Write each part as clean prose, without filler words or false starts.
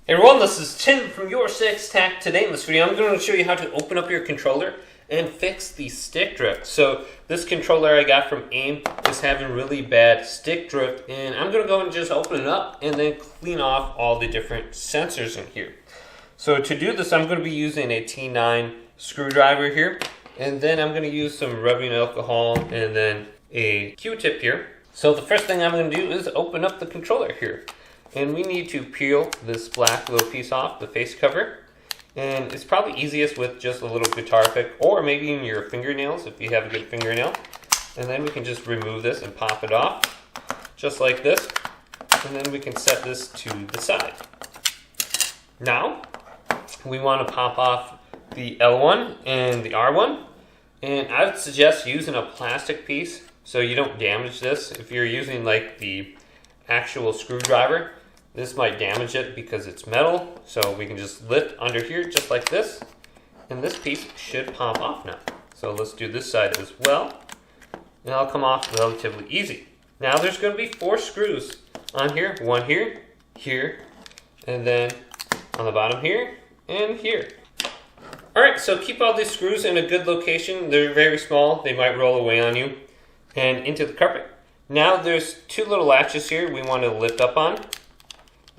Hey everyone, this is Tim from YourSixTech. Today in this video I'm going to show you how to open up your controller and fix the stick drift. So this controller I got from AIM is having really bad stick drift, and I'm going to go and just open it up and then clean off all the different sensors in here. So to do this I'm going to be using a T9 screwdriver here, and then I'm going to use some rubbing alcohol and then a Q-tip here. So the first thing I'm going to do is open up the controller here. And we need to peel this black little piece off, the face cover. And it's probably easiest with just a little guitar pick, or maybe in your fingernails if you have a good fingernail. And then we can just remove this and pop it off, just like this. And then we can set this to the side. Now, we want to pop off the L1 and the R1. And I would suggest using a plastic piece so you don't damage this. If you're using like the actual screwdriver, this might damage it because it's metal, so we can just lift under here just like this, and this piece should pop off now. So let's do this side as well, and it'll come off relatively easy. Now there's going to be 4 screws on here, one here, here, and then on the bottom here, and here. Alright, so keep all these screws in a good location. They're very small, they might roll away on you, and into the carpet. Now there's 2 little latches here we want to lift up on,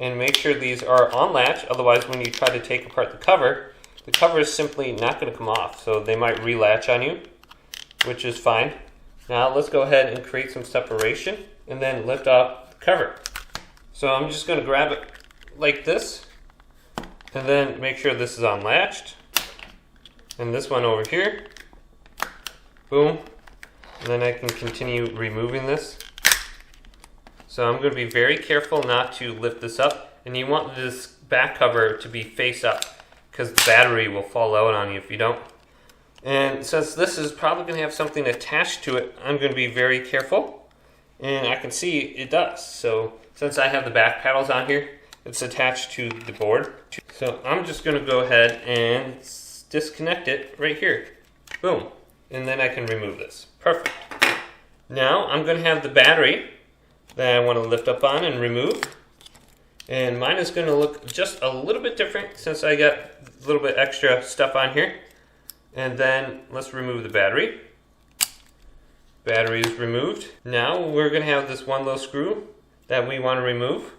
and make sure these are on latch, otherwise when you try to take apart the cover is simply not going to come off, so they might re-latch on you, which is fine. Now let's go ahead and create some separation and then lift up the cover. So I'm just going to grab it like this, and then make sure this is unlatched, and this one over here, boom. And then I can continue removing this. So I'm going to be very careful not to lift this up. And you want this back cover to be face up, because the battery will fall out on you if you don't. And since this is probably going to have something attached to it, I'm going to be very careful. And I can see it does. So since I have the back paddles on here, it's attached to the board. So I'm just going to go ahead and disconnect it right here. Boom. And then I can remove this. Perfect. Now I'm going to have the battery that I want to lift up on and remove. And mine is going to look just a little bit different since I got a little bit extra stuff on here. And then let's remove the battery. Battery is removed. Now we're going to have this one little screw that we want to remove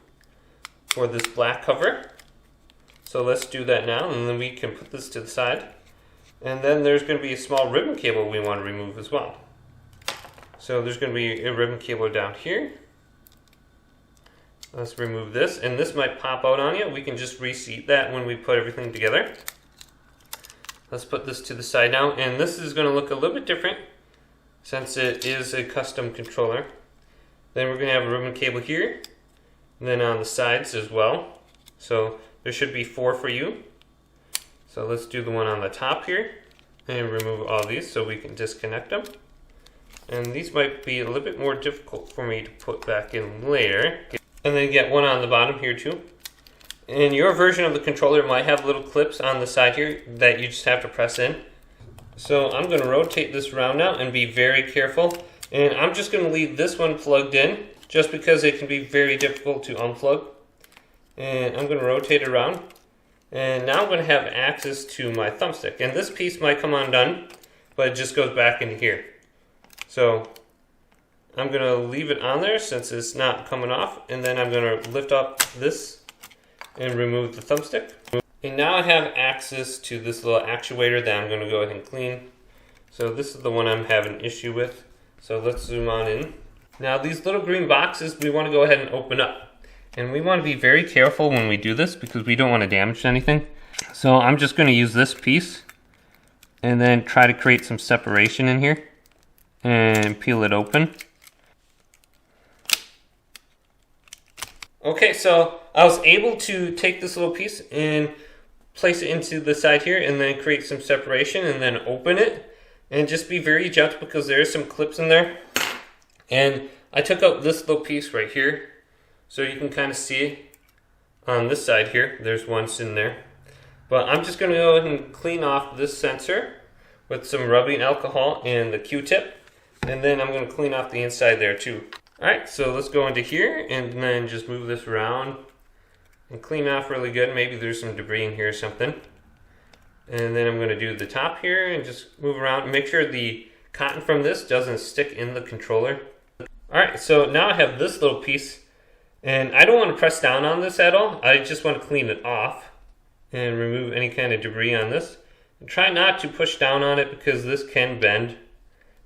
for this black cover. So let's do that now, and then we can put this to the side. And then there's going to be a small ribbon cable we want to remove as well. So there's going to be a ribbon cable down here. Let's remove this, and this might pop out on you. We can just reseat that when we put everything together. Let's put this to the side now, and this is going to look a little bit different since it is a custom controller. Then we're going to have a ribbon cable here, and then on the sides as well. So there should be 4 for you. So let's do the one on the top here and remove all these so we can disconnect them. And these might be a little bit more difficult for me to put back in later. And then get one on the bottom here too. And your version of the controller might have little clips on the side here that you just have to press in. So I'm going to rotate this around now and be very careful. And I'm just going to leave this one plugged in just because it can be very difficult to unplug. And I'm going to rotate it around. And now I'm going to have access to my thumbstick. And this piece might come undone, but it just goes back into here. So I'm going to leave it on there since it's not coming off. And then I'm going to lift up this and remove the thumbstick. And now I have access to this little actuator that I'm going to go ahead and clean. So this is the one I'm having an issue with. So let's zoom on in. Now these little green boxes we want to go ahead and open up. And we want to be very careful when we do this because we don't want to damage anything. So I'm just going to use this piece and then try to create some separation in here and peel it open. Okay, so I was able to take this little piece and place it into the side here and then create some separation and then open it. And just be very gentle because there are some clips in there. And I took out this little piece right here. So you can kind of see on this side here, there's one sitting there. But I'm just going to go ahead and clean off this sensor with some rubbing alcohol and the Q-tip. And then I'm going to clean off the inside there too. Alright, so let's go into here and then just move this around and clean off really good. Maybe there's some debris in here or something. And then I'm going to do the top here and just move around and make sure the cotton from this doesn't stick in the controller. Alright, so now I have this little piece, and I don't want to press down on this at all. I just want to clean it off and remove any kind of debris on this. And try not to push down on it because this can bend,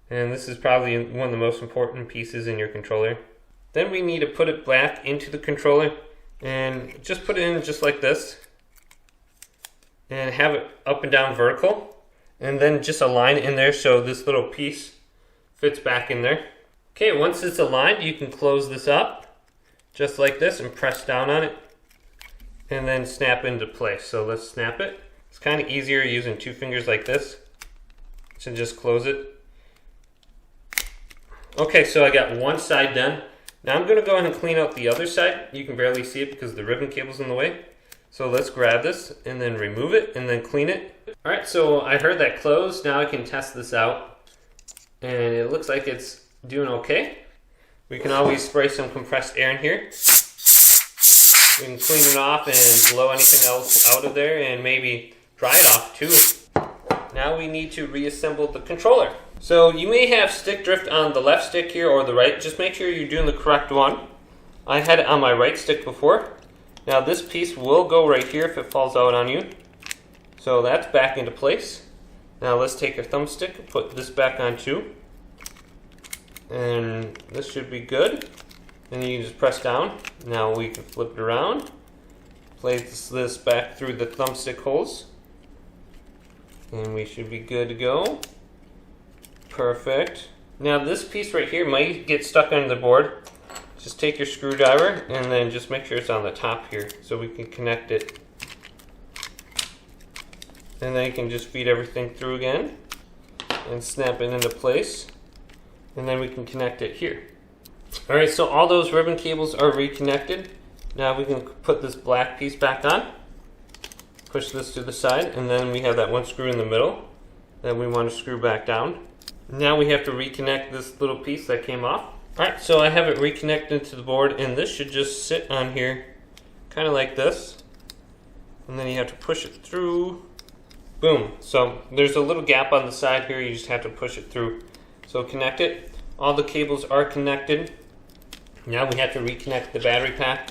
and this is probably one of the most important pieces in your controller. Then we need to put it back into the controller and just put it in just like this and have it up and down vertical, and then just align it in there so this little piece fits back in there. Okay, once it's aligned, you can close this up just like this and press down on it and then snap into place. So let's snap it. It's kind of easier using two fingers like this to just close it. Okay, so I got one side done. Now I'm going to go ahead and clean out the other side. You can barely see it because the ribbon cable's in the way. So let's grab this and then remove it and then clean it. Alright, so I heard that close. Now I can test this out. And it looks like it's doing okay. We can always spray some compressed air in here. We can clean it off and blow anything else out of there and maybe dry it off too. Now we need to reassemble the controller. So you may have stick drift on the left stick here or the right. Just make sure you're doing the correct one. I had it on my right stick before. Now this piece will go right here if it falls out on you. So that's back into place. Now let's take our thumbstick and put this back on too. And this should be good. And you can just press down. Now we can flip it around. Place this back through the thumbstick holes. And we should be good to go. Perfect. Now this piece right here might get stuck on the board. Just take your screwdriver and then just make sure it's on the top here so we can connect it. And then you can just feed everything through again and snap it into place. And then we can connect it here. Alright, so all those ribbon cables are reconnected. Now we can put this black piece back on. Push this to the side, and then we have that one screw in the middle that we want to screw back down. Now we have to reconnect this little piece that came off. Alright, so I have it reconnected to the board, and this should just sit on here kind of like this. And then you have to push it through. Boom. So there's a little gap on the side here, you just have to push it through. So connect it. All the cables are connected. Now we have to reconnect the battery pack.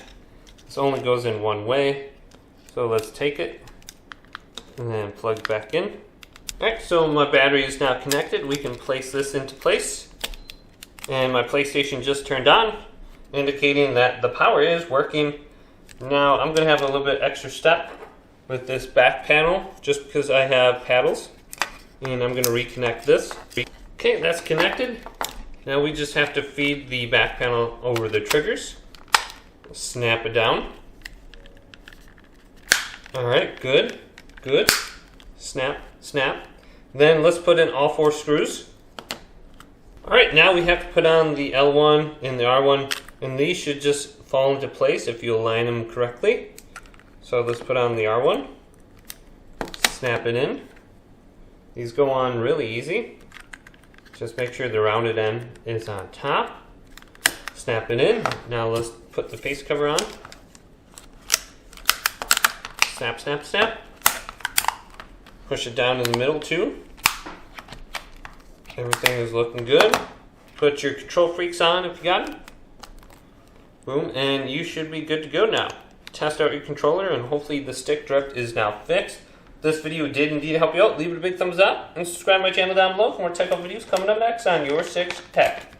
This only goes in one way. So let's take it and then plug it back in. Alright, so my battery is now connected. We can place this into place. And my PlayStation just turned on, indicating that the power is working. Now I'm going to have a little bit extra step with this back panel just because I have paddles. And I'm going to reconnect this. Okay, that's connected. Now we just have to feed the back panel over the triggers. Snap it down. Alright, good, good. Snap, snap. Then let's put in all 4 screws. Alright, now we have to put on the L1 and the R1, and these should just fall into place if you align them correctly. So let's put on the R1. Snap it in. These go on really easy. Just make sure the rounded end is on top. Snap it in. Now let's put the face cover on. Snap, snap, snap. Push it down in the middle too. Everything is looking good. Put your control freaks on if you got them. Boom, and you should be good to go now. Test out your controller and hopefully the stick drift is now fixed. This video did indeed help you out. Leave it a big thumbs up and subscribe to my channel down below for more technical videos coming up next on Your Six Tech.